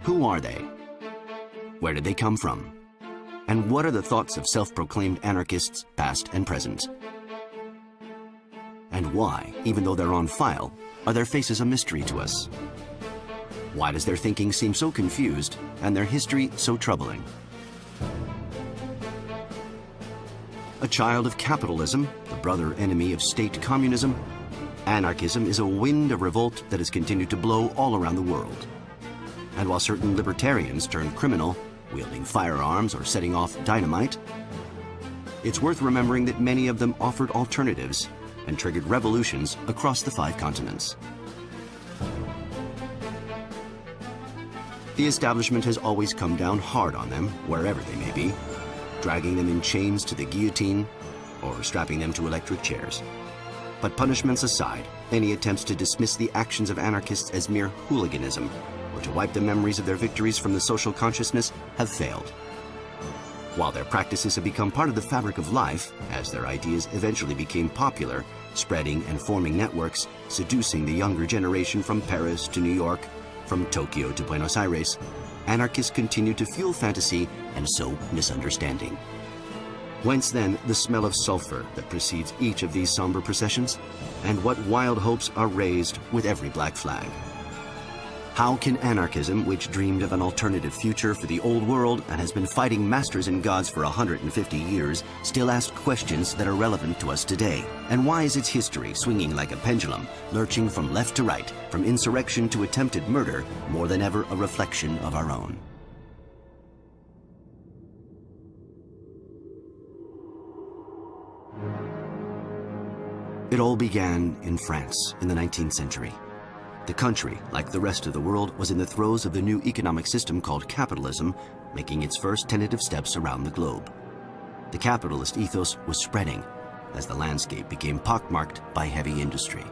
Who are they? Where did they come from? And what are the thoughts of self-proclaimed anarchists, past and present? And why, even though they're on file, are their faces a mystery to us? Why does their thinking seem so confused and their history so troubling? A child of capitalism, the brother enemy of state communism, anarchism is a wind of revolt that has continued to blow all around the world. And while certain libertarians turned criminal, wielding firearms or setting off dynamite, it's worth remembering that many of them offered alternatives and triggered revolutions across the 5 continents. The establishment has always come down hard on them, wherever they may be, dragging them in chains to the guillotine or strapping them to electric chairs. But punishments aside, any attempts to dismiss the actions of anarchists as mere hooliganism or to wipe the memories of their victories from the social consciousness have failed. While their practices have become part of the fabric of life, as their ideas eventually became popular, spreading and forming networks, seducing the younger generation from Paris to New York, from Tokyo to Buenos Aires, anarchists continue to fuel fantasy and sow misunderstanding. Whence then the smell of sulfur that precedes each of these somber processions? And what wild hopes are raised with every black flag? How can anarchism, which dreamed of an alternative future for the old world and has been fighting masters and gods for 150 years, still ask questions that are relevant to us today? And why is its history swinging like a pendulum, lurching from left to right, from insurrection to attempted murder, more than ever a reflection of our own? It all began in France in the 19th century. The country, like the rest of the world, was in the throes of the new economic system called capitalism, making its first tentative steps around the globe. The capitalist ethos was spreading as the landscape became pockmarked by heavy industry.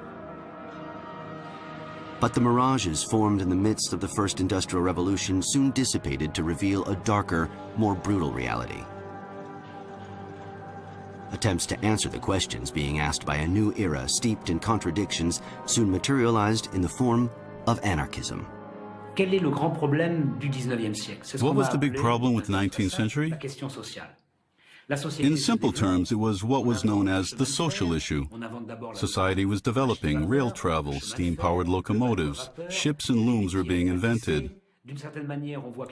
But the mirages formed in the midst of the first industrial revolution soon dissipated to reveal a darker, more brutal reality. Attempts to answer the questions being asked by a new era steeped in contradictions soon materialized in the form of anarchism. What was the big problem with the 19th century? In simple terms, it was what was known as the social issue. Society was developing, rail travel, steam-powered locomotives, ships and looms were being invented.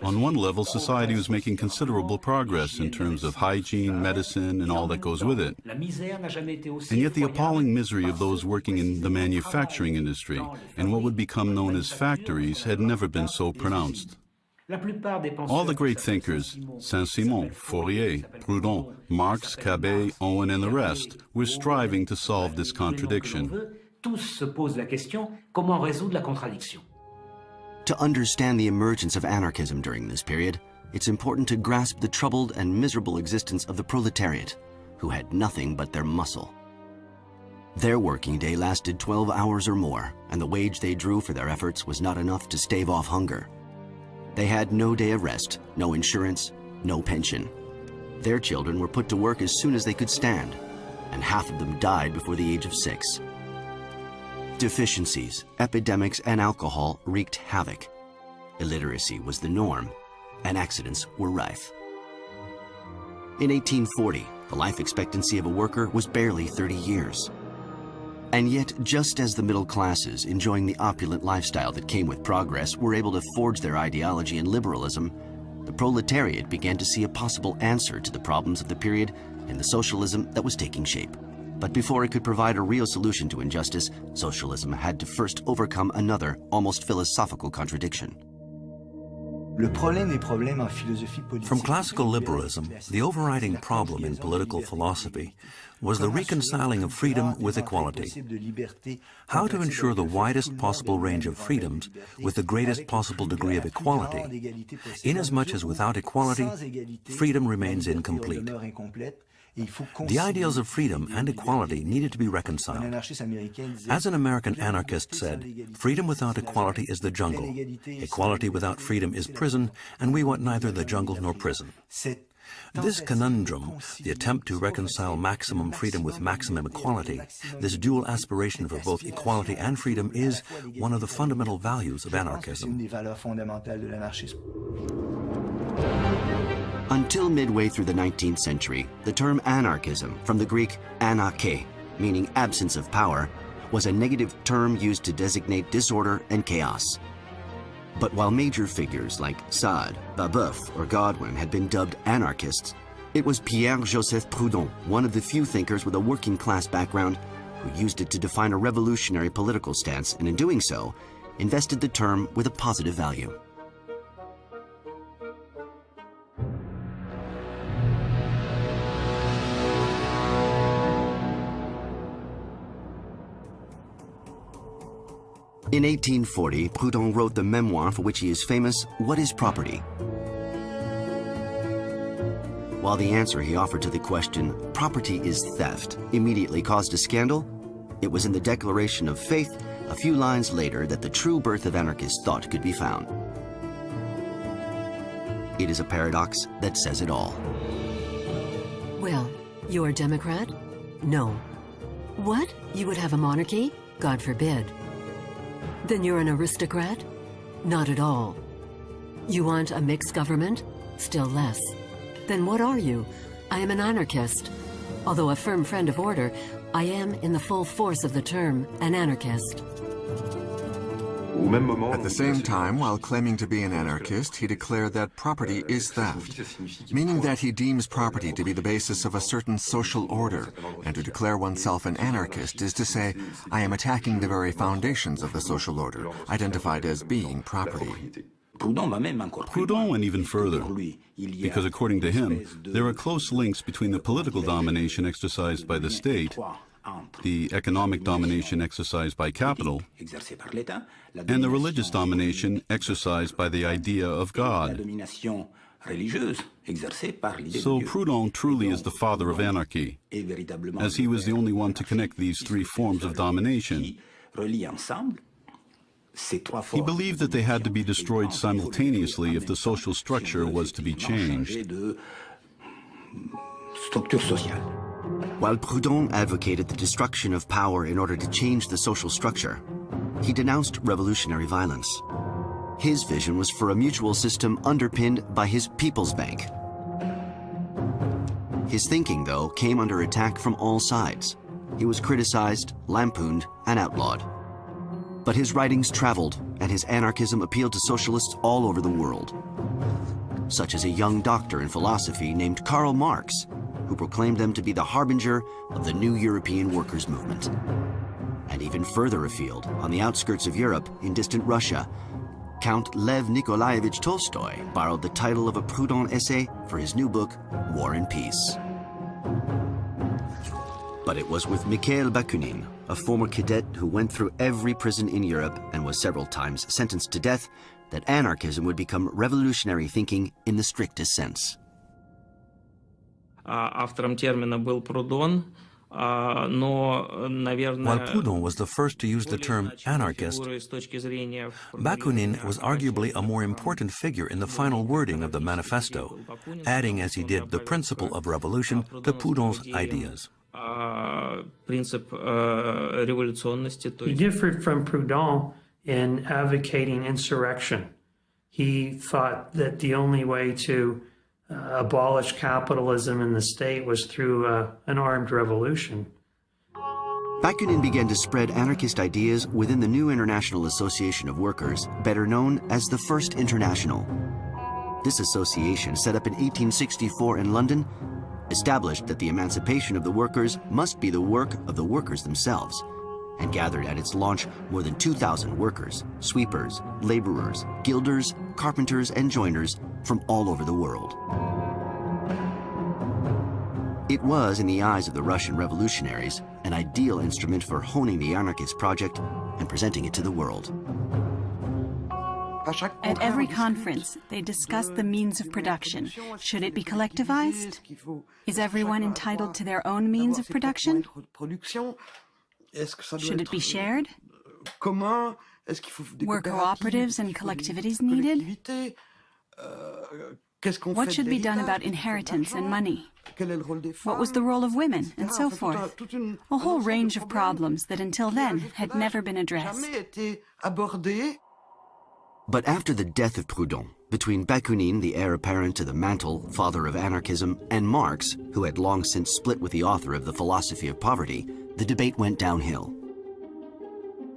On one level, society was making considerable progress in terms of hygiene, medicine, and all that goes with it. And yet the appalling misery of those working in the manufacturing industry and what would become known as factories had never been so pronounced. All the great thinkers, Saint-Simon, Fourier, Proudhon, Marx, Cabet, Owen, and the rest, were striving to solve this contradiction. To understand the emergence of anarchism during this period, it's important to grasp the troubled and miserable existence of the proletariat, who had nothing but their muscle. Their working day lasted 12 hours or more, and the wage they drew for their efforts was not enough to stave off hunger. They had no day of rest, no insurance, no pension. Their children were put to work as soon as they could stand, and half of them died before the age of 6. Deficiencies, epidemics, and alcohol wreaked havoc. Illiteracy was the norm, and accidents were rife. In 1840, the life expectancy of a worker was barely 30 years. And yet, just as the middle classes, enjoying the opulent lifestyle that came with progress, were able to forge their ideology in liberalism, the proletariat began to see a possible answer to the problems of the period in the socialism that was taking shape. But before it could provide a real solution to injustice, socialism had to first overcome another, almost philosophical contradiction. From classical liberalism, the overriding problem in political philosophy was the reconciling of freedom with equality. How to ensure the widest possible range of freedoms with the greatest possible degree of equality, inasmuch as without equality, freedom remains incomplete. The ideals of freedom and equality needed to be reconciled. As an American anarchist said, freedom without equality is the jungle. Equality without freedom is prison, and we want neither the jungle nor prison. This conundrum, the attempt to reconcile maximum freedom with maximum equality, this dual aspiration for both equality and freedom is one of the fundamental values of anarchism. Until midway through the 19th century, the term anarchism, from the Greek anarche, meaning absence of power, was a negative term used to designate disorder and chaos. But while major figures like Sade, Babeuf, or Godwin had been dubbed anarchists, it was Pierre-Joseph Proudhon, one of the few thinkers with a working-class background, who used it to define a revolutionary political stance, and in doing so, invested the term with a positive value. In 1840, Proudhon wrote the memoir for which he is famous, What is Property? While the answer he offered to the question, property is theft, immediately caused a scandal, it was in the Declaration of Faith, a few lines later, that the true birth of anarchist thought could be found. It is a paradox that says it all. Well, you're a Democrat? No. What? You would have a monarchy? God forbid. Then you're an aristocrat? Not at all. You want a mixed government? Still less. Then what are you? I am an anarchist. Although a firm friend of order, I am, in the full force of the term, an anarchist. At the same time, while claiming to be an anarchist, he declared that property is theft, meaning that he deems property to be the basis of a certain social order, and to declare oneself an anarchist is to say, I am attacking the very foundations of the social order, identified as being property. Proudhon went even further, because according to him, there are close links between the political domination exercised by the state, the economic domination exercised by capital, and the religious domination exercised by the idea of God. So Proudhon truly is the father of anarchy, as he was the only one to connect these three forms of domination. He believed that they had to be destroyed simultaneously if the social structure was to be changed. While Proudhon advocated the destruction of power in order to change the social structure, he denounced revolutionary violence. His vision was for a mutual system underpinned by his People's Bank. His thinking, though, came under attack from all sides. He was criticized, lampooned, and outlawed. But his writings traveled, and his anarchism appealed to socialists all over the world, such as a young doctor in philosophy named Karl Marx, who proclaimed them to be the harbinger of the new European workers' movement. And even further afield, on the outskirts of Europe, in distant Russia, Count Lev Nikolaevich Tolstoy borrowed the title of a Proudhon essay for his new book, War and Peace. But it was with Mikhail Bakunin, a former cadet who went through every prison in Europe and was several times sentenced to death, that anarchism would become revolutionary thinking in the strictest sense. Автором термина был Прудон, но, наверное, while Proudhon was the first to use the term anarchist, Bakunin was arguably a more important figure in the final wording of the manifesto, adding as he did the principle of revolution to Proudhon's ideas. He differed from Proudhon in advocating insurrection. He thought that the only way to abolish capitalism in the state was through an armed revolution. Bakunin began to spread anarchist ideas within the new International Association of Workers, better known as the First International. This association, set up in 1864 in London, established that the emancipation of the workers must be the work of the workers themselves, and gathered at its launch more than 2,000 workers, sweepers, laborers, gilders, carpenters, and joiners from all over the world. It was, in the eyes of the Russian revolutionaries, an ideal instrument for honing the anarchist project and presenting it to the world. At every conference, they discussed the means of production. Should it be collectivized? Is everyone entitled to their own means of production? Should it be shared? Were cooperatives and collectivities needed? What should be done about inheritance and money? What was the role of women, and so forth? A whole range of problems that until then had never been addressed. But after the death of Proudhon, between Bakunin, the heir apparent to the mantle, father of anarchism, and Marx, who had long since split with the author of The Philosophy of Poverty, the debate went downhill.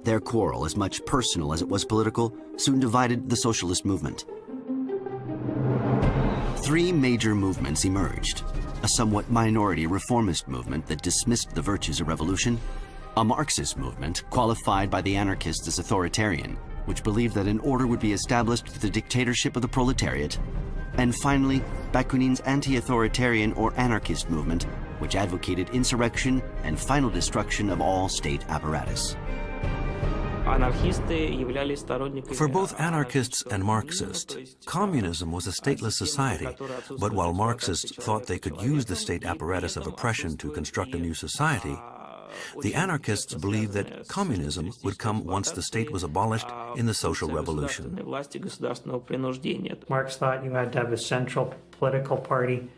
Their quarrel, as much personal as it was political, soon divided the socialist movement. Three major movements emerged: a somewhat minority reformist movement that dismissed the virtues of revolution, a Marxist movement qualified by the anarchists as authoritarian, which believed that an order would be established through the dictatorship of the proletariat, and finally, Bakunin's anti-authoritarian or anarchist movement, which advocated insurrection and final destruction of all state apparatus. For both anarchists and Marxists, communism was a stateless society, but while Marxists thought they could use the state apparatus of oppression to construct a new society, the anarchists believed that communism would come once the state was abolished in the social revolution. Marx thought you had to have a central political party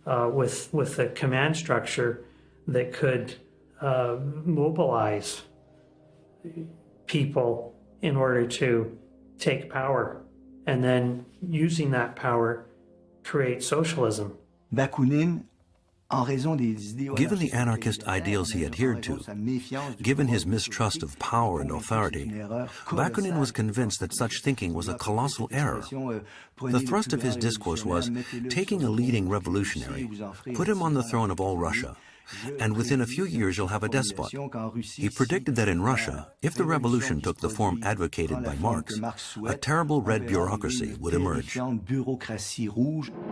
with a command structure that could mobilize people in order to take power, and then using that power create socialism. Given the anarchist ideals he adhered to, given his mistrust of power and authority, Bakunin was convinced that such thinking was a colossal error. The thrust of his discourse was, taking a leading revolutionary, put him on the throne of all Russia, and within a few years you'll have a despot. He predicted that in Russia, if the revolution took the form advocated by Marx, a terrible red bureaucracy would emerge.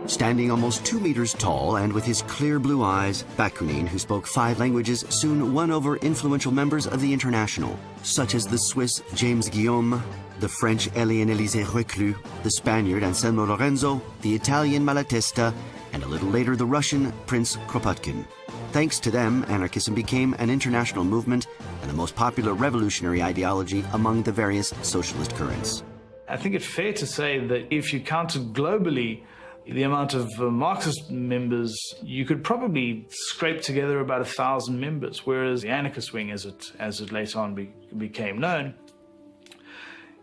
Standing almost 2 meters tall and with his clear blue eyes, Bakunin, who spoke 5 languages, soon won over influential members of the International, such as the Swiss James Guillaume, the French Élie-Élisée Reclus, the Spaniard Anselmo Lorenzo, the Italian Malatesta, and a little later the Russian Prince Kropotkin. Thanks to them, anarchism became an international movement and the most popular revolutionary ideology among the various socialist currents. I think it's fair to say that if you counted globally the amount of Marxist members, you could probably scrape together about 1,000 members, whereas the anarchist wing, as it later on became known,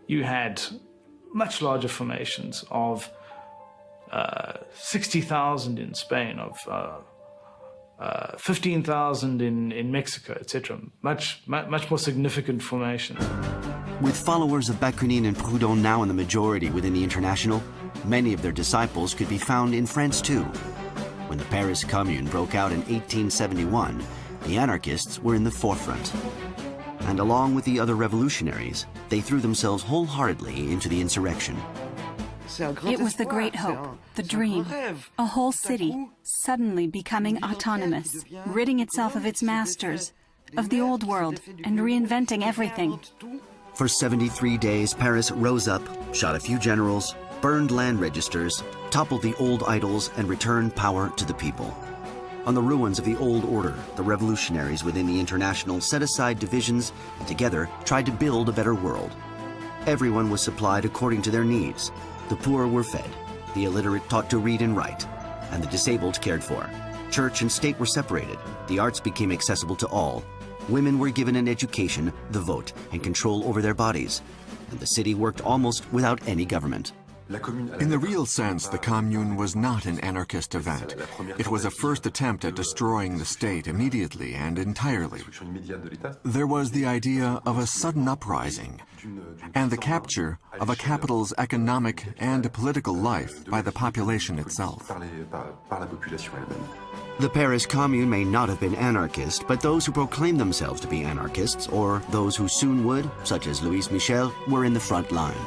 you had much larger formations of 60,000 in Spain, of 15,000 in Mexico, etc. Much more significant formations. With followers of Bakunin and Proudhon now in the majority within the International, many of their disciples could be found in France too. When the Paris Commune broke out in 1871, the anarchists were in the forefront. And along with the other revolutionaries, they threw themselves wholeheartedly into the insurrection. It was the great hope, the dream, a whole city suddenly becoming autonomous, ridding itself of its masters, of the old world, and reinventing everything. For 73 days, Paris rose up, shot a few generals, burned land registers, toppled the old idols, and returned power to the people. On the ruins of the old order, the revolutionaries within the International set aside divisions and together tried to build a better world. Everyone was supplied according to their needs. The poor were fed, the illiterate taught to read and write, and the disabled cared for. Church and state were separated. The arts became accessible to all. Women were given an education, the vote, and control over their bodies. And the city worked almost without any government. In the real sense, the Commune was not an anarchist event. It was a first attempt at destroying the state immediately and entirely. There was the idea of a sudden uprising and the capture of a capital's economic and political life by the population itself. The Paris Commune may not have been anarchist, but those who proclaimed themselves to be anarchists, or those who soon would, such as Louis Michel, were in the front line.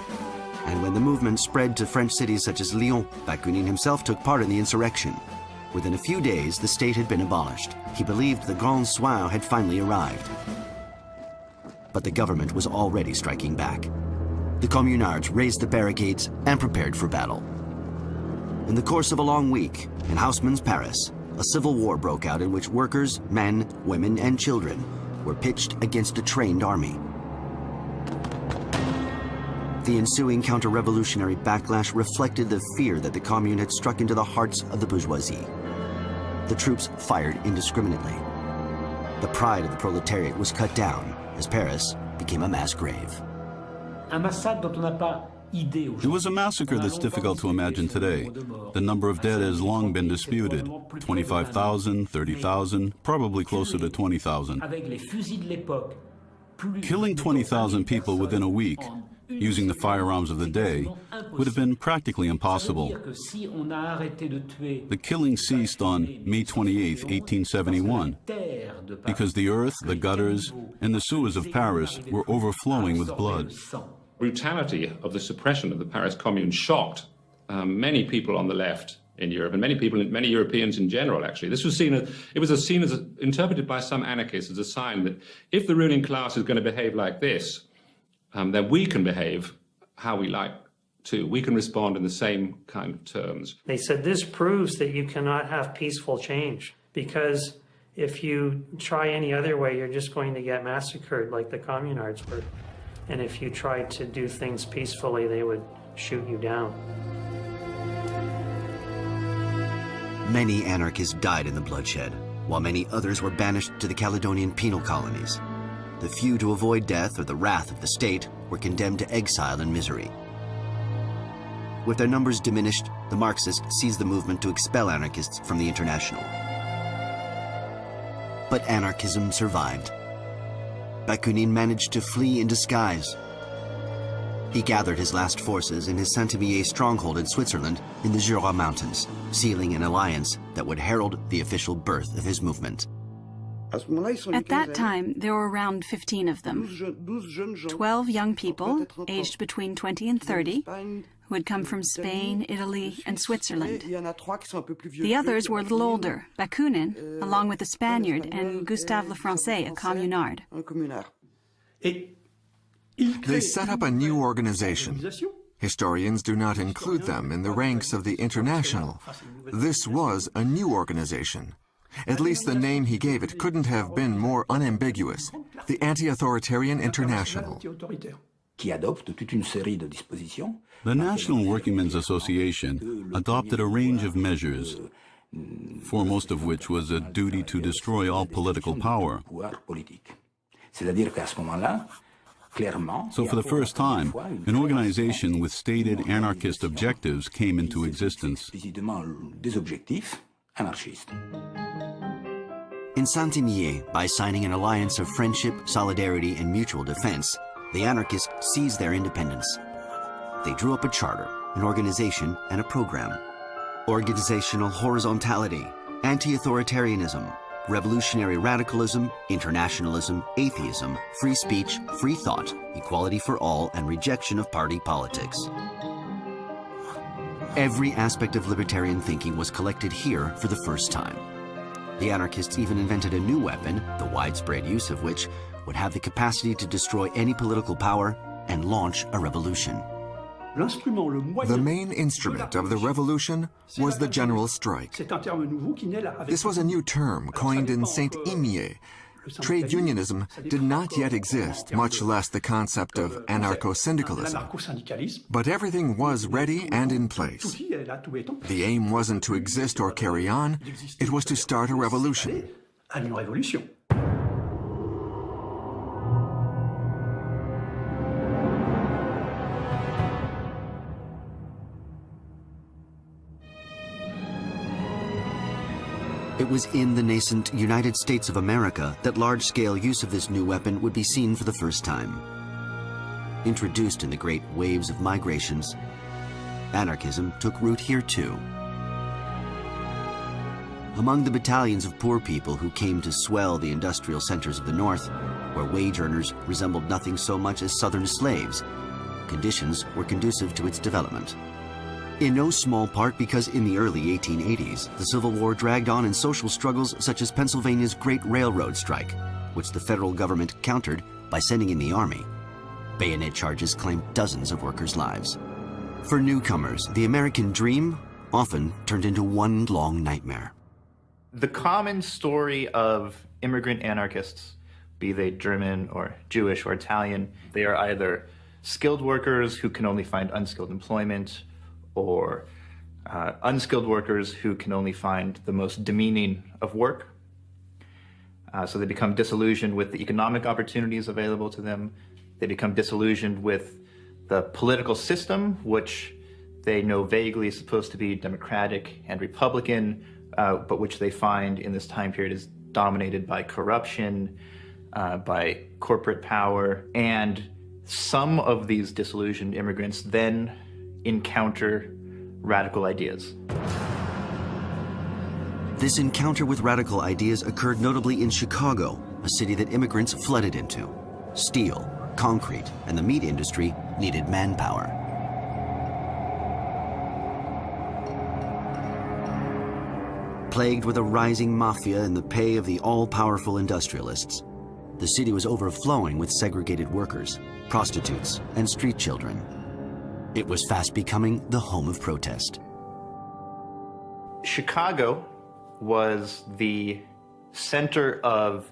And when the movement spread to French cities such as Lyon, Bakunin himself took part in the insurrection. Within a few days, the state had been abolished. He believed the Grand Soir had finally arrived. But the government was already striking back. The communards raised the barricades and prepared for battle. In the course of a long week, in Haussmann's Paris, a civil war broke out in which workers, men, women, and children were pitched against a trained army. The ensuing counter-revolutionary backlash reflected the fear that the Commune had struck into the hearts of the bourgeoisie. The troops fired indiscriminately. The pride of the proletariat was cut down as Paris became a mass grave. It was a massacre that's difficult to imagine today. The number of dead has long been disputed. 25,000, 30,000, probably closer to 20,000. Killing 20,000 people within a week, using the firearms of the day, would have been practically impossible. The killing ceased on May 28, 1871, because the earth, the gutters, and the sewers of Paris were overflowing with blood. Brutality of the suppression of the Paris Commune shocked many people on the left in Europe, and many Europeans in general, actually. This was seen as, interpreted by some anarchists as a sign that if the ruling class is going to behave like this, then we can behave how we like to. We can respond in the same kind of terms. They said this proves that you cannot have peaceful change, because if you try any other way, you're just going to get massacred like the communards were. And if you tried to do things peacefully, they would shoot you down. Many anarchists died in the bloodshed, while many others were banished to the Caledonian penal colonies. The few, to avoid death or the wrath of the state, were condemned to exile and misery. With their numbers diminished, the Marxists seized the movement to expel anarchists from the International. But anarchism survived. Bakunin managed to flee in disguise. He gathered his last forces in his Saint-Imier stronghold in Switzerland in the Jura Mountains, sealing an alliance that would herald the official birth of his movement. At that time, there were around 15 of them. 12 young people, aged between 20 and 30, who had come from Spain, Italy, and Switzerland. The others were a little older, Bakunin, along with a Spaniard, and Gustave Lefrançais, a communard. They set up a new organization. Historians do not include them in the ranks of the International. This was a new organization. At least the name he gave it couldn't have been more unambiguous: the Anti-Authoritarian International. The National Workingmen's Association adopted a range of measures, foremost of which was a duty to destroy all political power. So for the first time, an organization with stated anarchist objectives came into existence. In Saint-Imier, by signing an alliance of friendship, solidarity, and mutual defense, the anarchists seized their independence. They drew up a charter, an organization, and a program. Organizational horizontality, anti-authoritarianism, revolutionary radicalism, internationalism, atheism, free speech, free thought, equality for all, and rejection of party politics. Every aspect of libertarian thinking was collected here for the first time. The anarchists even invented a new weapon, the widespread use of which would have the capacity to destroy any political power and launch a revolution. The main instrument of the revolution was the general strike. This was a new term coined in Saint-Imier. Trade unionism did not yet exist, much less the concept of anarcho-syndicalism. But everything was ready and in place. The aim wasn't to exist or carry on, it was to start a revolution. It was in the nascent United States of America that large-scale use of this new weapon would be seen for the first time. Introduced in the great waves of migrations, anarchism took root here too. Among the battalions of poor people who came to swell the industrial centers of the North, where wage earners resembled nothing so much as Southern slaves, conditions were conducive to its development. In no small part because in the early 1880s, the Civil War dragged on in social struggles such as Pennsylvania's Great Railroad Strike, which the federal government countered by sending in the army. Bayonet charges claimed dozens of workers' lives. For newcomers, the American dream often turned into one long nightmare. The common story of immigrant anarchists, be they German or Jewish or Italian, they are either skilled workers who can only find unskilled employment, or unskilled workers who can only find the most demeaning of work. So they become disillusioned with the economic opportunities available to them. They become disillusioned with the political system, which they know vaguely is supposed to be democratic and Republican, but which they find in this time period is dominated by corruption, by corporate power. And some of these disillusioned immigrants then encounter radical ideas. This encounter with radical ideas occurred notably in Chicago, a city that immigrants flooded into. Steel, concrete, and the meat industry needed manpower. Plagued with a rising mafia in the pay of the all-powerful industrialists, the city was overflowing with segregated workers, prostitutes, and street children. It was fast becoming the home of protest. Chicago was the center of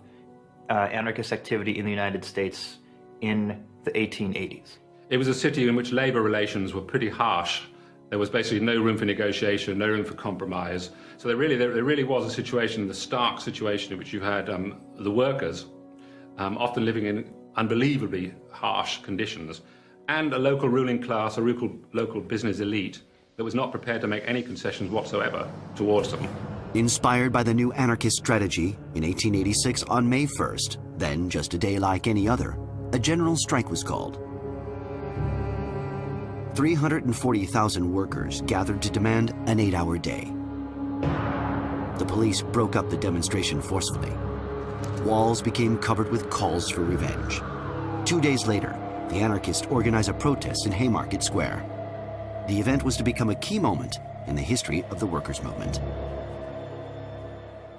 anarchist activity in the United States in the 1880s. It was a city in which labor relations were pretty harsh. There was basically no room for negotiation, no room for compromise. So there really was a situation, the stark situation in which you had the workers often living in unbelievably harsh conditions, and a local ruling class, a local business elite that was not prepared to make any concessions whatsoever towards them. Inspired by the new anarchist strategy, in 1886 on May 1st, then just a day like any other, a general strike was called. 340,000 workers gathered to demand an 8-hour day. The police broke up the demonstration forcefully. Walls became covered with calls for revenge. 2 days later, the anarchists organized a protest in Haymarket Square. The event was to become a key moment in the history of the workers' movement.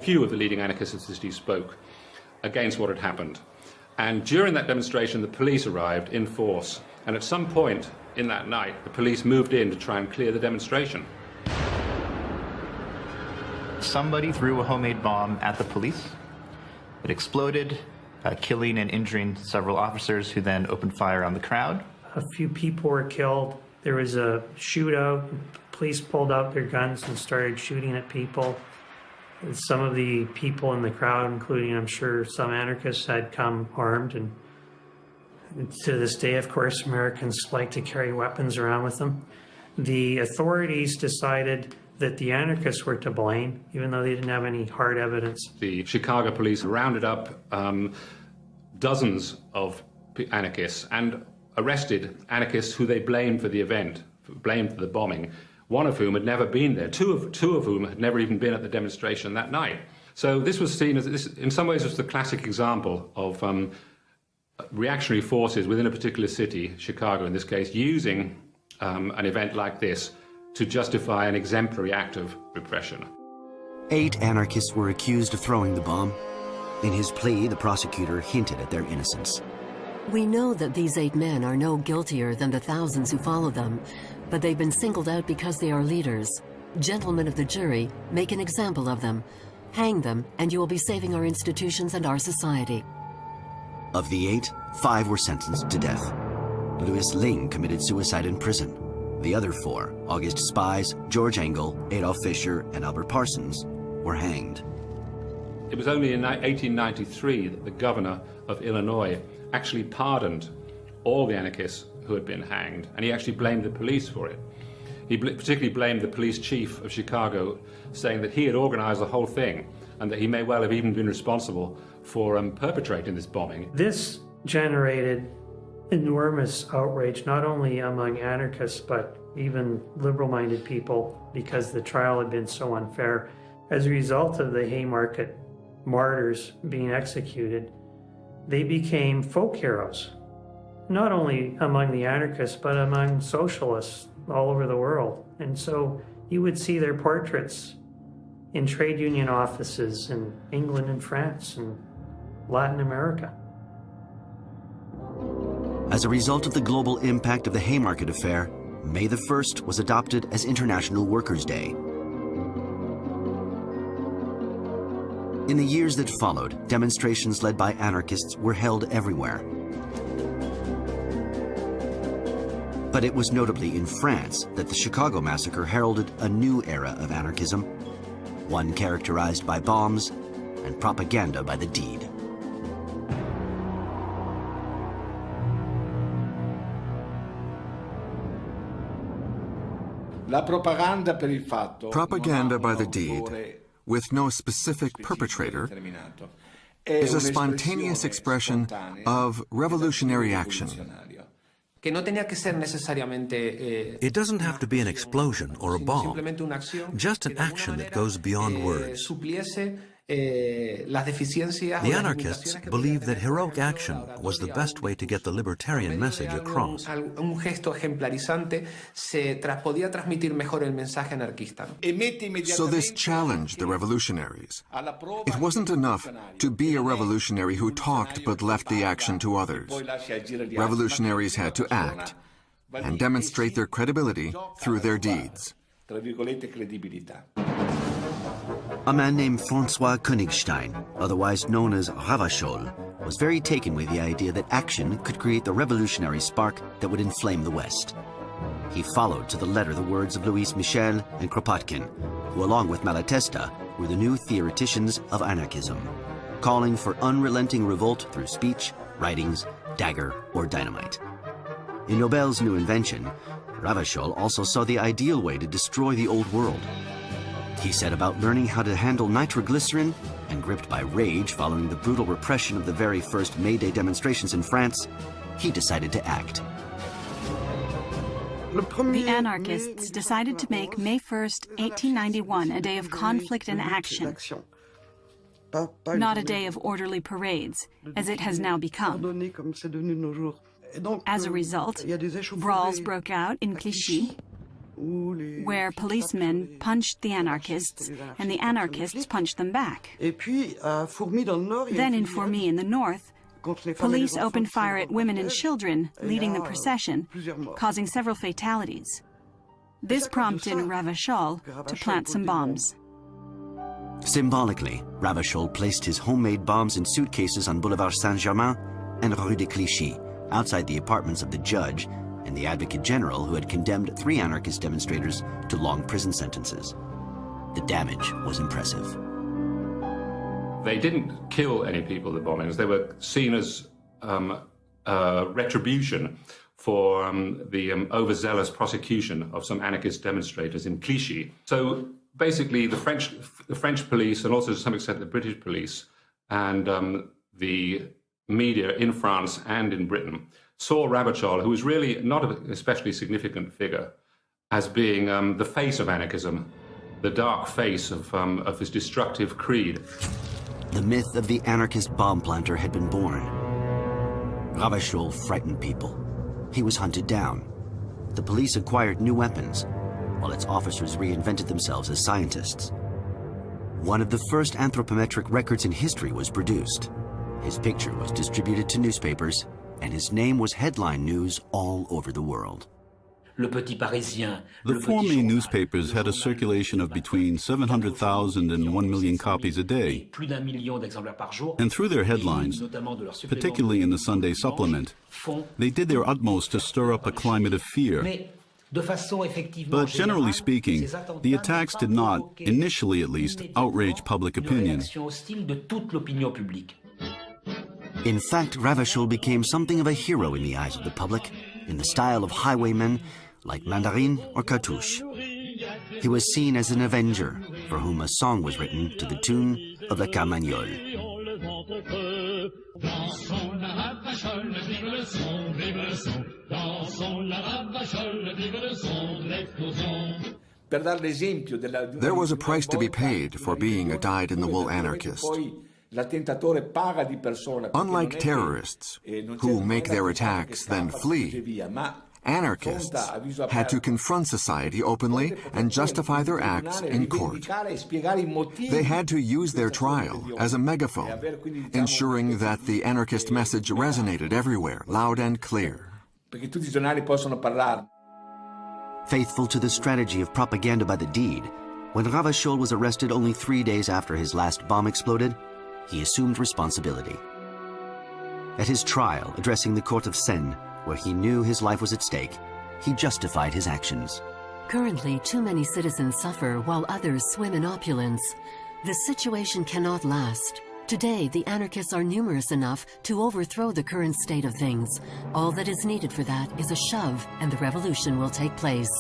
Few of the leading anarchists of the city spoke against what had happened. And during that demonstration, the police arrived in force. And at some point in that night, the police moved in to try and clear the demonstration. Somebody threw a homemade bomb at the police. It exploded, killing and injuring several officers who then opened fire on the crowd. A few people were killed. There was a shootout. Police pulled out their guns and started shooting at people. Some of the people in the crowd, including, I'm sure, some anarchists, had come armed. And to this day, of course, Americans like to carry weapons around with them. The authorities decided that the anarchists were to blame, even though they didn't have any hard evidence. The Chicago police rounded up dozens of anarchists and arrested anarchists who they blamed for the event, blamed for the bombing, one of whom had never been there, two of whom had never even been at the demonstration that night. So this was seen as, in some ways, was the classic example of reactionary forces within a particular city, Chicago in this case, using an event like this to justify an exemplary act of repression. 8 anarchists were accused of throwing the bomb. In his plea, the prosecutor hinted at their innocence. We know that these 8 men are no guiltier than the thousands who follow them, but they've been singled out because they are leaders. Gentlemen of the jury, make an example of them. Hang them, and you will be saving our institutions and our society. Of the 8, 5 were sentenced to death. Louis Ling committed suicide in prison. The other 4, August Spies, George Engel, Adolf Fischer, and Albert Parsons, were hanged. It was only in 1893 that the governor of Illinois actually pardoned all the anarchists who had been hanged, and he actually blamed the police for it. He particularly blamed the police chief of Chicago, saying that he had organized the whole thing and that he may well have even been responsible for perpetrating this bombing. This generated enormous outrage, not only among anarchists, but even liberal-minded people, because the trial had been so unfair. As a result of the Haymarket martyrs being executed, they became folk heroes, not only among the anarchists, but among socialists all over the world. And so you would see their portraits in trade union offices in England and France and Latin America. As a result of the global impact of the Haymarket affair, May the 1st was adopted as International Workers' Day. In the years that followed, demonstrations led by anarchists were held everywhere. But it was notably in France that the Chicago massacre heralded a new era of anarchism, one characterized by bombs and propaganda by the deed. Propaganda by the deed, with no specific perpetrator, is a spontaneous expression of revolutionary action. It doesn't have to be an explosion or a bomb, just an action that goes beyond words. The anarchists believed that heroic action was the best way to get the libertarian message across. So this challenged the revolutionaries. It wasn't enough to be a revolutionary who talked but left the action to others. Revolutionaries had to act and demonstrate their credibility through their deeds. A man named Francois Königstein, otherwise known as Ravachol, was very taken with the idea that action could create the revolutionary spark that would inflame the West. He followed to the letter the words of Louis Michel and Kropotkin, who along with Malatesta were the new theoreticians of anarchism, calling for unrelenting revolt through speech, writings, dagger, or dynamite. In Nobel's new invention, Ravachol also saw the ideal way to destroy the old world. He set about learning how to handle nitroglycerin, and gripped by rage following the brutal repression of the very first May Day demonstrations in France, he decided to act. The anarchists decided to make May 1st, 1891 a day of conflict and action, not a day of orderly parades, as it has now become. As a result, brawls broke out in Clichy, where policemen punched the anarchists, and the anarchists punched them back. Then in Fourmi in the north, police opened fire at women and children leading the procession, causing several fatalities. This prompted Ravachol to plant some bombs. Symbolically, Ravachol placed his homemade bombs in suitcases on Boulevard Saint-Germain and Rue de Clichy, outside the apartments of the judge and the Advocate General who had condemned 3 anarchist demonstrators to long prison sentences. The damage was impressive. They didn't kill any people, the bombings. They were seen as retribution for the overzealous prosecution of some anarchist demonstrators in Clichy. So basically the French police, and also to some extent the British police, and the media in France and in Britain saw Ravachol, who was really not an especially significant figure, as being the face of anarchism, the dark face of this destructive creed. The myth of the anarchist bomb planter had been born. Ravachol frightened people. He was hunted down. The police acquired new weapons, while its officers reinvented themselves as scientists. One of the first anthropometric records in history was produced. His picture was distributed to newspapers, and his name was headline news all over the world. The Fourmi newspapers had a circulation of between 700,000 and 1 million copies a day. And through their headlines, particularly in the Sunday supplement, they did their utmost to stir up a climate of fear. But generally speaking, the attacks did not, initially at least, outrage public opinion. In fact, Ravachol became something of a hero in the eyes of the public, in the style of highwaymen like Mandarin or Cartouche. He was seen as an avenger, for whom a song was written to the tune of La Carmagnole. There was a price to be paid for being a dyed-in-the-wool anarchist. Unlike terrorists, who make their attacks then flee, anarchists had to confront society openly and justify their acts in court. They had to use their trial as a megaphone, ensuring that the anarchist message resonated everywhere, loud and clear. Faithful to the strategy of propaganda by the deed, when Ravachol was arrested only 3 days after his last bomb exploded, he assumed responsibility. At his trial, addressing the court of Seine, where he knew his life was at stake, he justified his actions. Currently, too many citizens suffer while others swim in opulence. This situation cannot last. Today, the anarchists are numerous enough to overthrow the current state of things. All that is needed for that is a shove, and the revolution will take place.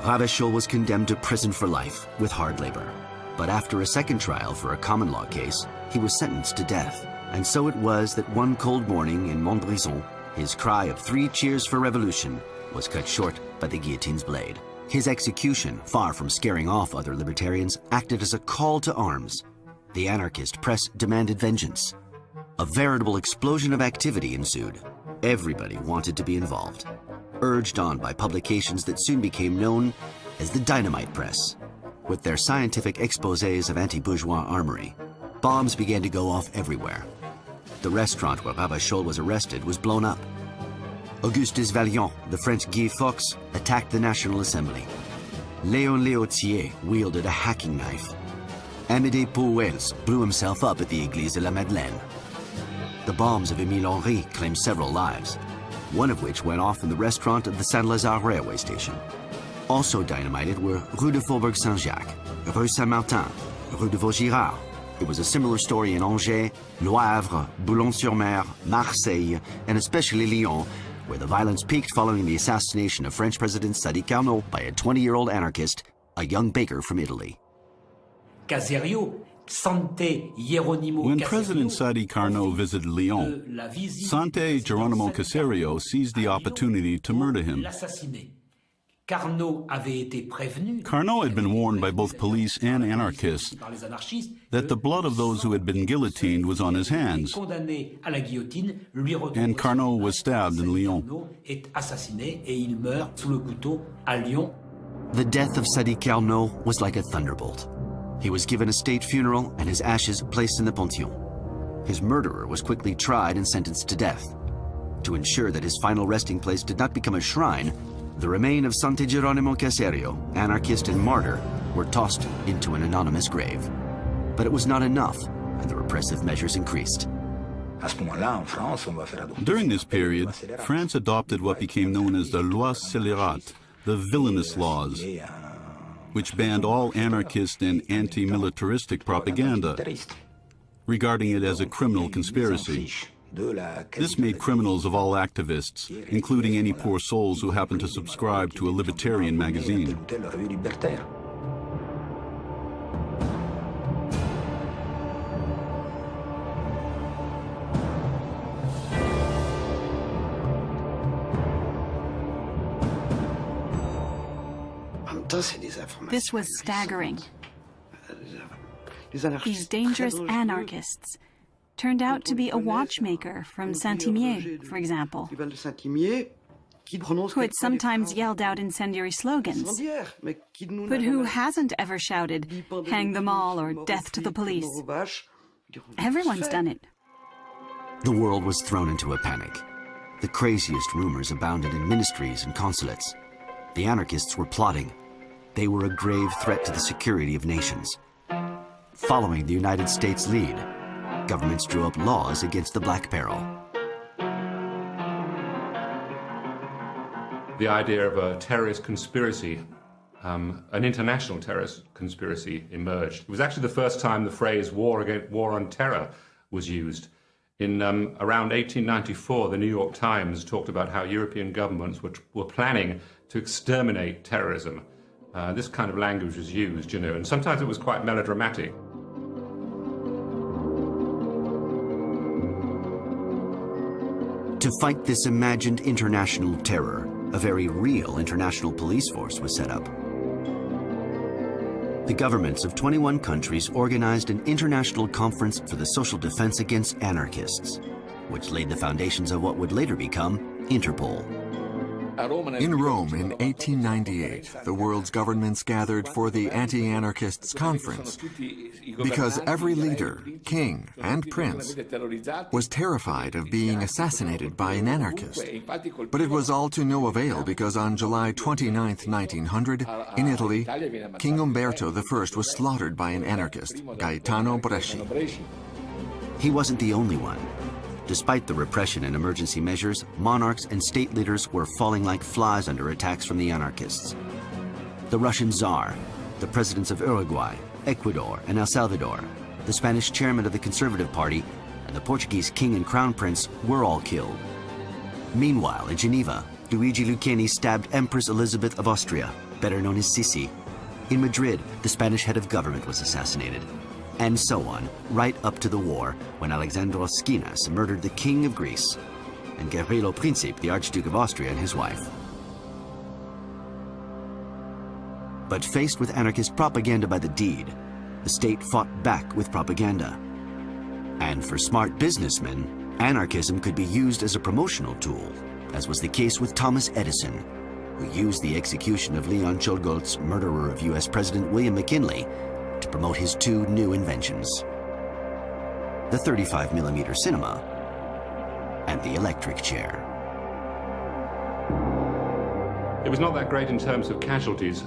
Raddle was condemned to prison for life with hard labor. But after a second trial for a common law case, he was sentenced to death. And so it was that one cold morning in Montbrison, his cry of 3 cheers for revolution was cut short by the guillotine's blade. His execution, far from scaring off other libertarians, acted as a call to arms. The anarchist press demanded vengeance. A veritable explosion of activity ensued. Everybody wanted to be involved, urged on by publications that soon became known as the Dynamite Press. With their scientific exposés of anti-bourgeois armory, bombs began to go off everywhere. The restaurant where Raddle was arrested was blown up. Auguste Desvalions, the French Guy Fawkes, attacked the National Assembly. Léon Léautier wielded a hacking knife. Amédée Pauwels blew himself up at the Église de la Madeleine. The bombs of Émile Henry claimed several lives, one of which went off in the restaurant of the Saint-Lazare railway station. Also dynamited were Rue de Faubourg Saint-Jacques, Rue Saint-Martin, Rue de Vaugirard. It was a similar story in Angers, Le Havre, Boulogne-sur-Mer, Marseille, and especially Lyon, where the violence peaked following the assassination of French President Sadi Carnot by a 20-year-old anarchist, a young baker from Italy. When President Sadi Carnot visited Lyon, Sante Geronimo Caserio seized the opportunity to murder him. Carnot had been warned by both police and anarchists that the blood of those who had been guillotined was on his hands, and Carnot was stabbed in Lyon. The death of Sadi Carnot was like a thunderbolt. He was given a state funeral and his ashes placed in the Pantheon. His murderer was quickly tried and sentenced to death. To ensure that his final resting place did not become a shrine, the remains of Sante Geronimo Caserio, anarchist and martyr, were tossed into an anonymous grave. But it was not enough, and the repressive measures increased. During this period, France adopted what became known as the Loi Scélérate, the villainous laws, which banned all anarchist and anti-militaristic propaganda, regarding it as a criminal conspiracy. This made criminals of all activists, including any poor souls who happened to subscribe to a libertarian magazine. This was staggering. These dangerous anarchists turned out to be a watchmaker from Saint-Imier, for example, who had sometimes yelled out incendiary slogans, but who hasn't ever shouted, "Hang them all" or "Death to the police." Everyone's done it. The world was thrown into a panic. The craziest rumors abounded in ministries and consulates. The anarchists were plotting. They were a grave threat to the security of nations. Following the United States lead, governments drew up laws against the Black Peril. The idea of a terrorist conspiracy, an international terrorist conspiracy, emerged. It was actually the first time the phrase war on terror was used. In around 1894, the New York Times talked about how European governments were planning to exterminate terrorism. This kind of language was used, you know, and sometimes it was quite melodramatic. To fight this imagined international terror, a very real international police force was set up. The governments of 21 countries organized an international conference for the social defense against anarchists, which laid the foundations of what would later become Interpol. In Rome in 1898, the world's governments gathered for the Anti-Anarchists Conference because every leader, king and prince, was terrified of being assassinated by an anarchist. But it was all to no avail because on July 29, 1900, in Italy, King Umberto I was slaughtered by an anarchist, Gaetano Bresci. He wasn't the only one. Despite the repression and emergency measures, monarchs and state leaders were falling like flies under attacks from the anarchists. The Russian Tsar, the presidents of Uruguay, Ecuador, and El Salvador, the Spanish chairman of the Conservative Party, and the Portuguese king and crown prince were all killed. Meanwhile, in Geneva, Luigi Lucchini stabbed Empress Elizabeth of Austria, better known as Sisi. In Madrid, the Spanish head of government was assassinated. And so on, right up to the war, when Alexandros Skinas murdered the king of Greece, and Gavrilo Princip, the Archduke of Austria, and his wife. But faced with anarchist propaganda by the deed, the state fought back with propaganda. And for smart businessmen, anarchism could be used as a promotional tool, as was the case with Thomas Edison, who used the execution of Leon Czolgosz, murderer of US President William McKinley, to promote his two new inventions: the 35mm cinema and the electric chair. It was not that great in terms of casualties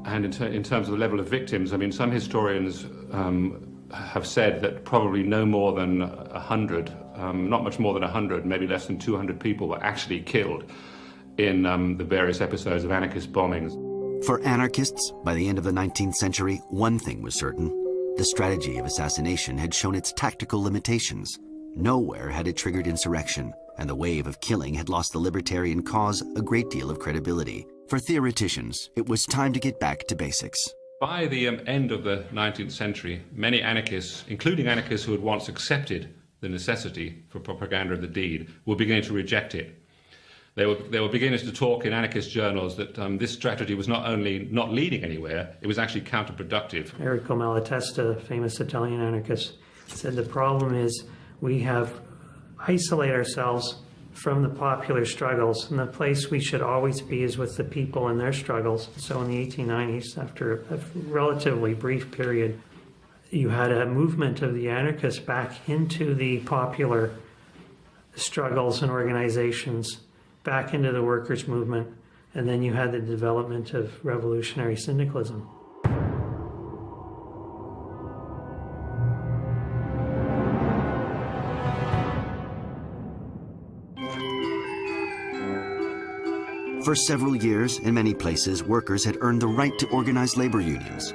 and in terms of the level of victims. I mean, some historians have said that probably no more than 100, not much more than 100, maybe less than 200 people were actually killed in the various episodes of anarchist bombings. For anarchists, by the end of the 19th century, one thing was certain: the strategy of assassination had shown its tactical limitations. Nowhere had it triggered insurrection, and the wave of killing had lost the libertarian cause a great deal of credibility. For theoreticians, it was time to get back to basics. By the end of the 19th century, many anarchists, including anarchists who had once accepted the necessity for propaganda of the deed, were beginning to reject it. They were beginning to talk in anarchist journals that this strategy was not only not leading anywhere, it was actually counterproductive. Enrico Malatesta, famous Italian anarchist, said the problem is we have isolated ourselves from the popular struggles, and the place we should always be is with the people and their struggles. So in the 1890s, after a relatively brief period, you had a movement of the anarchists back into the popular struggles and organizations, back into the workers' movement, and then you had the development of revolutionary syndicalism. For several years, in many places, workers had earned the right to organize labor unions.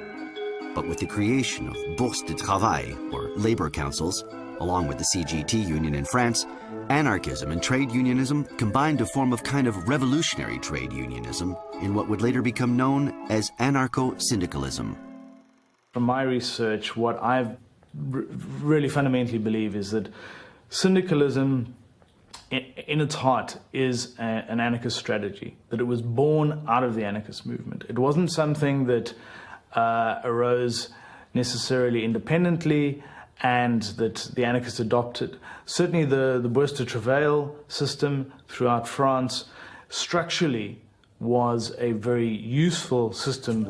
But with the creation of Bourse de Travail, or labor councils, along with the CGT union in France, anarchism and trade unionism combined to form a kind of revolutionary trade unionism in what would later become known as anarcho-syndicalism. From my research, what I really fundamentally believe is that syndicalism in its heart is an anarchist strategy, that it was born out of the anarchist movement. It wasn't something that arose necessarily independently and that the anarchists adopted. Certainly the Bourse de Travail system throughout France structurally was a very useful system.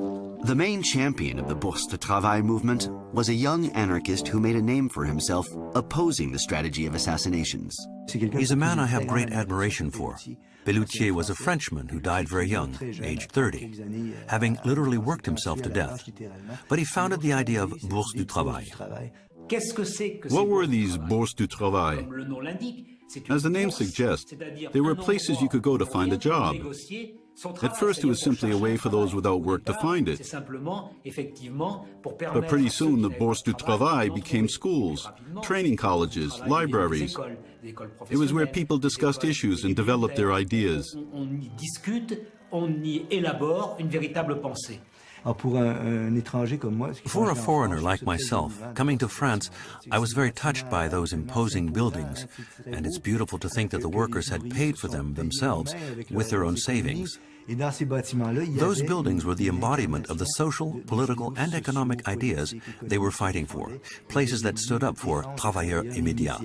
The main champion of the Bourse de Travail movement was a young anarchist who made a name for himself opposing the strategy of assassinations. He's a man I have great admiration for. Pelloutier was a Frenchman who died very young, aged 30, having literally worked himself to death. But he founded the idea of Bourse du Travail. What were these Bourse du Travail? As the name suggests, they were places you could go to find a job. At first, it was simply a way for those without work to find it. But pretty soon, the Bourse du Travail became schools, training colleges, libraries. It was where people discussed issues and developed their ideas. For a foreigner like myself, coming to France, I was very touched by those imposing buildings, and it's beautiful to think that the workers had paid for them themselves with their own savings. Those buildings were the embodiment of the social, political, and economic ideas they were fighting for, places that stood up for travailleurs immédiats.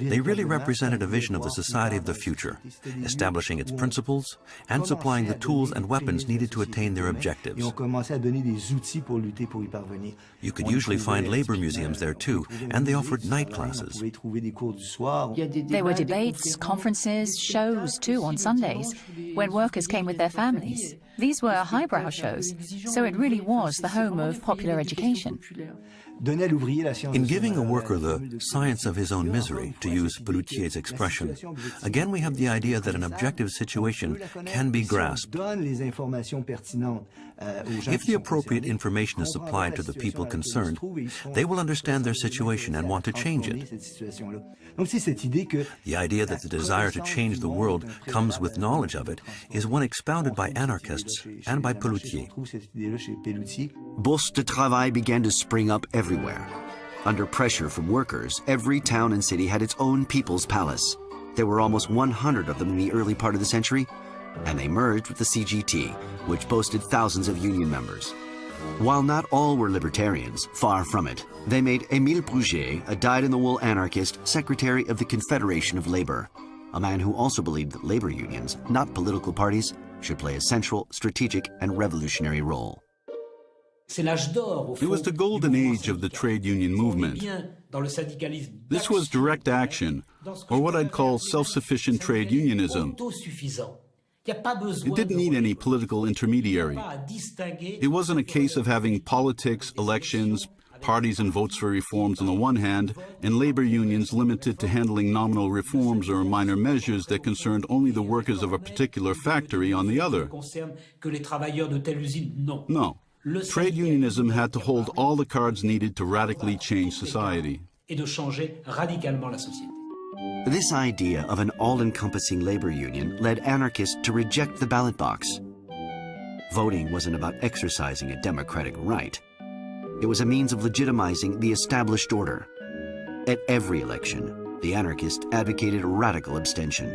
They really represented a vision of the society of the future, establishing its principles and supplying the tools and weapons needed to attain their objectives. You could usually find labor museums there too, and they offered night classes. There were debates, conferences, shows too on Sundays, when workers came with their families. These were highbrow shows, so it really was the home of popular education. In giving a worker the science of his own misery, to use Pelloutier's expression, again we have the idea that an objective situation can be grasped. If the appropriate information is supplied to the people concerned, they will understand their situation and want to change it. The idea that the desire to change the world comes with knowledge of it is one expounded by anarchists and by Pelloutier. Bourses de travail began to spring up everywhere. Under pressure from workers, every town and city had its own people's palace. There were almost 100 of them in the early part of the century, and they merged with the CGT, which boasted thousands of union members. While not all were libertarians, far from it, they made Émile Bruguier, a dyed-in-the-wool anarchist, Secretary of the Confederation of Labor, a man who also believed that labor unions, not political parties, should play a central, strategic, and revolutionary role. It was the golden age of the trade union movement. This was direct action, or what I'd call self-sufficient trade unionism. It didn't need any political intermediary. It wasn't a case of having politics, elections, parties and votes for reforms on the one hand, and labor unions limited to handling nominal reforms or minor measures that concerned only the workers of a particular factory on the other. No. Trade unionism had to hold all the cards needed to radically change society. This idea of an all-encompassing labor union led anarchists to reject the ballot box. Voting wasn't about exercising a democratic right. It was a means of legitimizing the established order. At every election, the anarchists advocated radical abstention.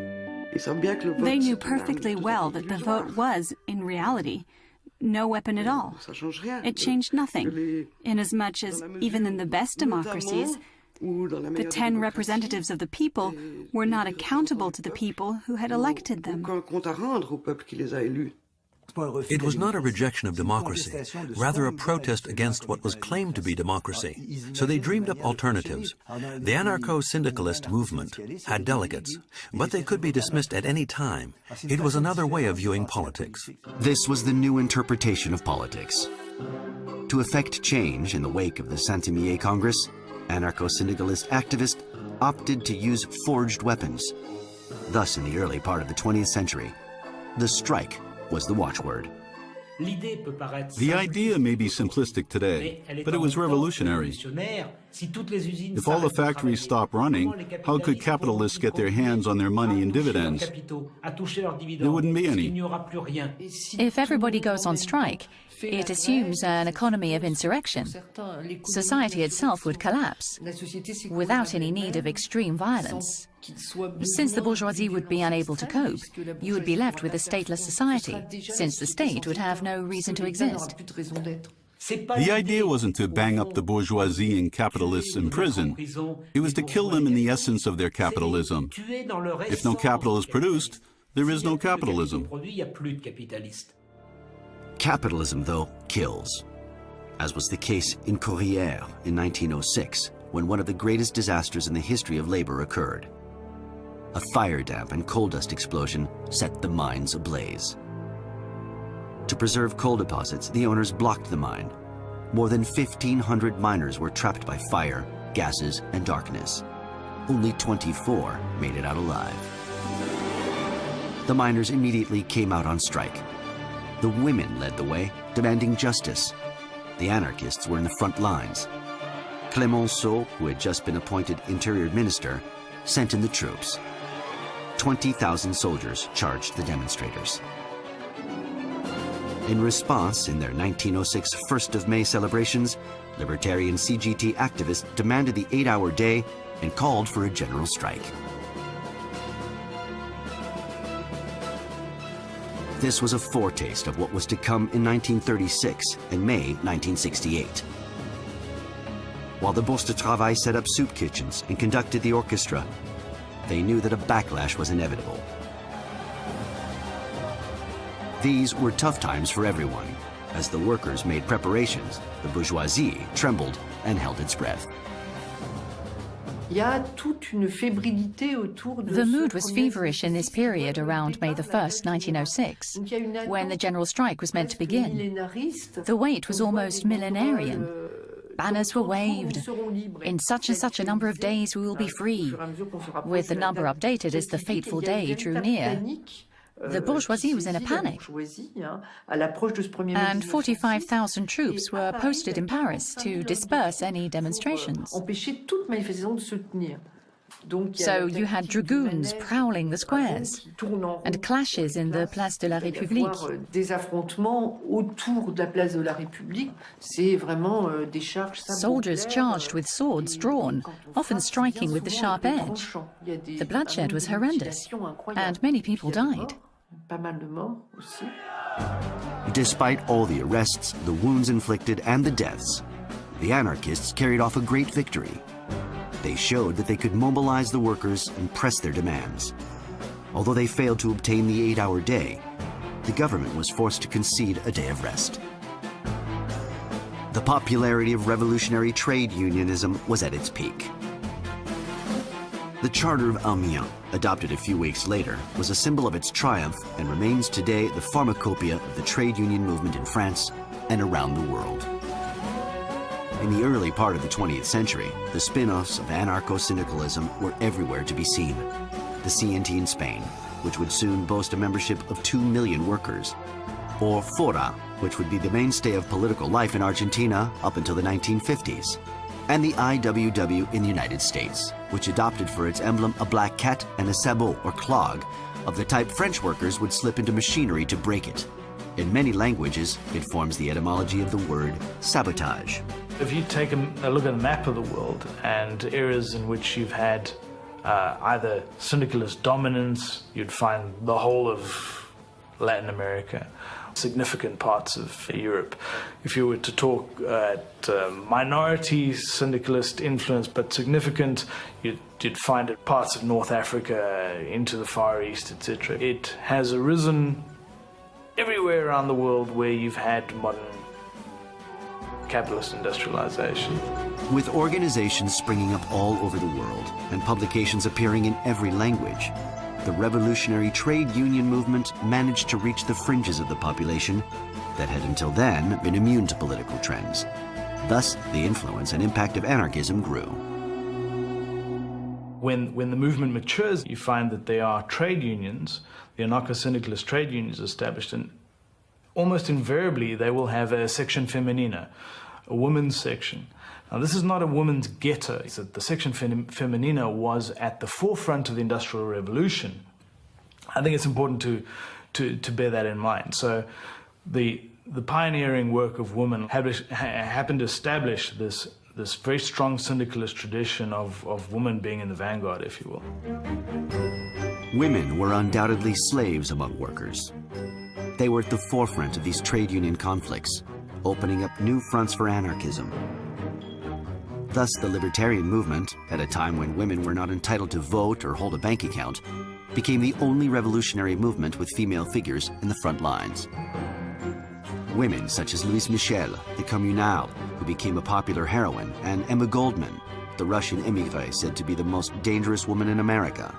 They knew perfectly well that the vote was, in reality, no weapon at all. It changed nothing, inasmuch as, even in the best democracies, the 10 representatives of the people were not accountable to the people who had elected them. It was not a rejection of democracy, rather a protest against what was claimed to be democracy. So they dreamed up alternatives. The anarcho-syndicalist movement had delegates, but they could be dismissed at any time. It was another way of viewing politics. This was the new interpretation of politics. To effect change in the wake of the Saint-Imier Congress, anarcho-syndicalist activists opted to use forged weapons. Thus, in the early part of the 20th century, the strike was the watchword. The idea may be simplistic today, but it was revolutionary. If all the factories stop running, how could capitalists get their hands on their money in dividends? There wouldn't be any. If everybody goes on strike, it assumes an economy of insurrection. Society itself would collapse, without any need of extreme violence. Since the bourgeoisie would be unable to cope, you would be left with a stateless society, since the state would have no reason to exist. The idea wasn't to bang up the bourgeoisie and capitalists in prison. It was to kill them in the essence of their capitalism. If no capital is produced, there is no capitalism. Capitalism, though, kills, as was the case in Courrières in 1906, when one of the greatest disasters in the history of labor occurred. A fire damp and coal dust explosion set the mines ablaze. To preserve coal deposits, the owners blocked the mine. More than 1,500 miners were trapped by fire, gases, and darkness. Only 24 made it out alive. The miners immediately came out on strike. The women led the way, demanding justice. The anarchists were in the front lines. Clemenceau, who had just been appointed Interior Minister, sent in the troops. 20,000 soldiers charged the demonstrators. In response, in their 1906 1st of May celebrations, libertarian CGT activists demanded the 8-hour day and called for a general strike. This was a foretaste of what was to come in 1936 and May 1968. While the Bourses de Travail set up soup kitchens and conducted the orchestra, they knew that a backlash was inevitable. These were tough times for everyone. As the workers made preparations, the bourgeoisie trembled and held its breath. The mood was feverish in this period around May the 1st, 1906, when the general strike was meant to begin. The wait was almost millenarian. Banners were waved. In such and such a number of days we will be free. With the number updated as the fateful day drew near, the bourgeoisie was in a panic. And 45,000 troops were posted in Paris to disperse any demonstrations. So you had dragoons prowling the squares and clashes in the Place de la République. Soldiers charged with swords drawn, often striking with the sharp edge. The bloodshed was horrendous, and many people died. Despite all the arrests, the wounds inflicted, and the deaths, the anarchists carried off a great victory. They showed that they could mobilize the workers and press their demands. Although they failed to obtain the 8-hour day, the government was forced to concede a day of rest. The popularity of revolutionary trade unionism was at its peak. The Charter of Amiens, adopted a few weeks later, was a symbol of its triumph and remains today the pharmacopoeia of the trade union movement in France and around the world. In the early part of the 20th century, the spin-offs of anarcho-syndicalism were everywhere to be seen. The CNT in Spain, which would soon boast a membership of 2 million workers, or Fora, which would be the mainstay of political life in Argentina up until the 1950s, and the IWW in the United States, which adopted for its emblem a black cat and a sabot or clog of the type French workers would slip into machinery to break it. In many languages, it forms the etymology of the word sabotage. If you take a look at a map of the world and areas in which you've had either syndicalist dominance, you'd find the whole of Latin America, significant parts of Europe. If you were to talk at minority syndicalist influence, but significant, you'd find it parts of North Africa, into the Far East, etc. It has arisen everywhere around the world where you've had modern capitalist industrialization. With organizations springing up all over the world and publications appearing in every language, the revolutionary trade union movement managed to reach the fringes of the population that had until then been immune to political trends. Thus, the influence and impact of anarchism grew. When the movement matures, you find that there are trade unions, the anarcho-syndicalist trade unions established, and almost invariably they will have a section femenina, a women's section. Now, this is not a women's ghetto. It's that the section femenina was at the forefront of the Industrial Revolution. I think it's important to bear that in mind. So the pioneering work of women happened to establish this very strong syndicalist tradition of women being in the vanguard, if you will. Women were undoubtedly slaves among workers. They were at the forefront of these trade union conflicts, opening up new fronts for anarchism. Thus, the libertarian movement, at a time when women were not entitled to vote or hold a bank account, became the only revolutionary movement with female figures in the front lines. Women such as Louise Michel, the Communale, who became a popular heroine, and Emma Goldman, the Russian émigrée said to be the most dangerous woman in America.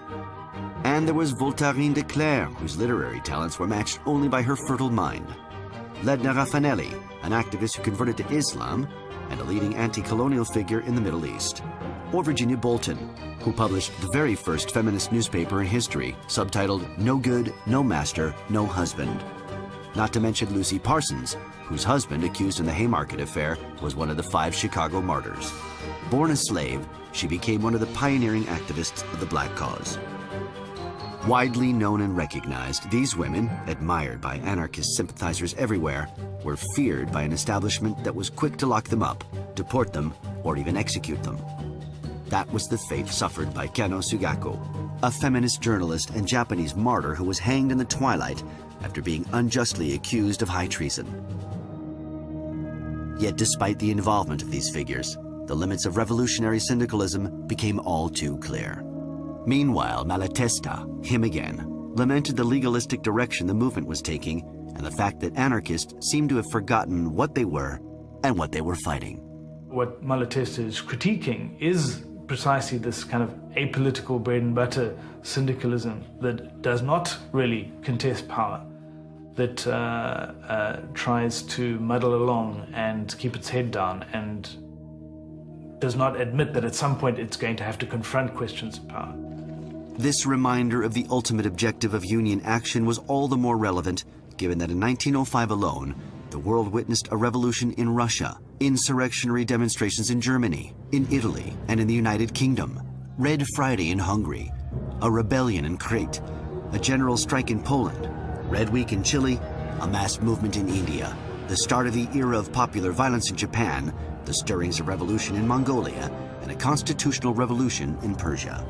And there was Voltairine de Cleyre, whose literary talents were matched only by her fertile mind. Ledna Raffanelli, an activist who converted to Islam and a leading anti-colonial figure in the Middle East. Or Virginia Bolten, who published the very first feminist newspaper in history, subtitled No Good, No Master, No Husband. Not to mention Lucy Parsons, whose husband, accused in the Haymarket affair, was one of the 5 Chicago martyrs. Born a slave, she became one of the pioneering activists of the Black cause. Widely known and recognized, these women, admired by anarchist sympathizers everywhere, were feared by an establishment that was quick to lock them up, deport them, or even execute them. That was the fate suffered by Kano Sugako, a feminist journalist and Japanese martyr who was hanged in the twilight after being unjustly accused of high treason. Yet despite the involvement of these figures, the limits of revolutionary syndicalism became all too clear. Meanwhile, Malatesta, him again, lamented the legalistic direction the movement was taking and the fact that anarchists seemed to have forgotten what they were and what they were fighting. What Malatesta is critiquing is precisely this kind of apolitical bread and butter syndicalism that does not really contest power, that tries to muddle along and keep its head down and does not admit that at some point it's going to have to confront questions of power. This reminder of the ultimate objective of Union action was all the more relevant, given that in 1905 alone, the world witnessed a revolution in Russia, insurrectionary demonstrations in Germany, in Italy, and in the United Kingdom, Red Friday in Hungary, a rebellion in Crete, a general strike in Poland, Red Week in Chile, a mass movement in India, the start of the era of popular violence in Japan, the stirrings of revolution in Mongolia, and a constitutional revolution in Persia.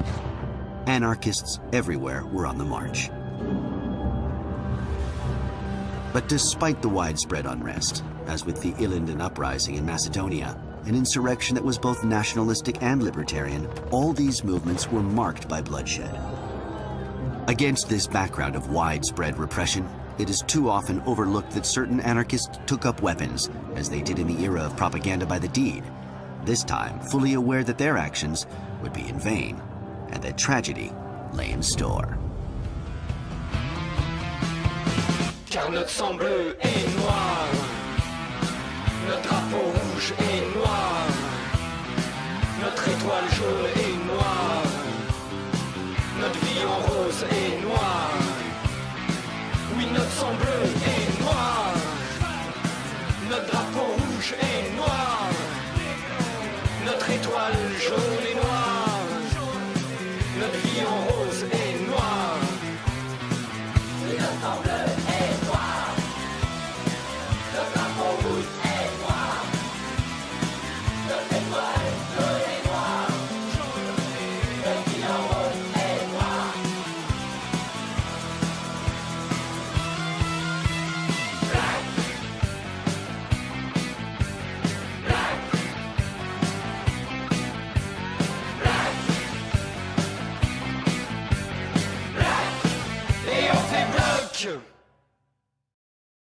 Anarchists everywhere were on the march. But despite the widespread unrest, as with the Ilinden uprising in Macedonia, an insurrection that was both nationalistic and libertarian, all these movements were marked by bloodshed. Against this background of widespread repression, it is too often overlooked that certain anarchists took up weapons, as they did in the era of propaganda by the deed, this time fully aware that their actions would be in vain, and that tragedy lay in store. Car notre sang bleu et noir, notre drapeau rouge et noir, notre étoile jaune et noire, notre vie en rose et noire. Oui, notre sang bleu et noir, notre drapeau rouge et noir, notre étoile jaune et noire, notre vie en rose et noire. Oui, notre sang bleu et noir, notre drapeau rouge et noir, notre étoile jaune et noire, notre vie en rose et noire. Et on fait bloc.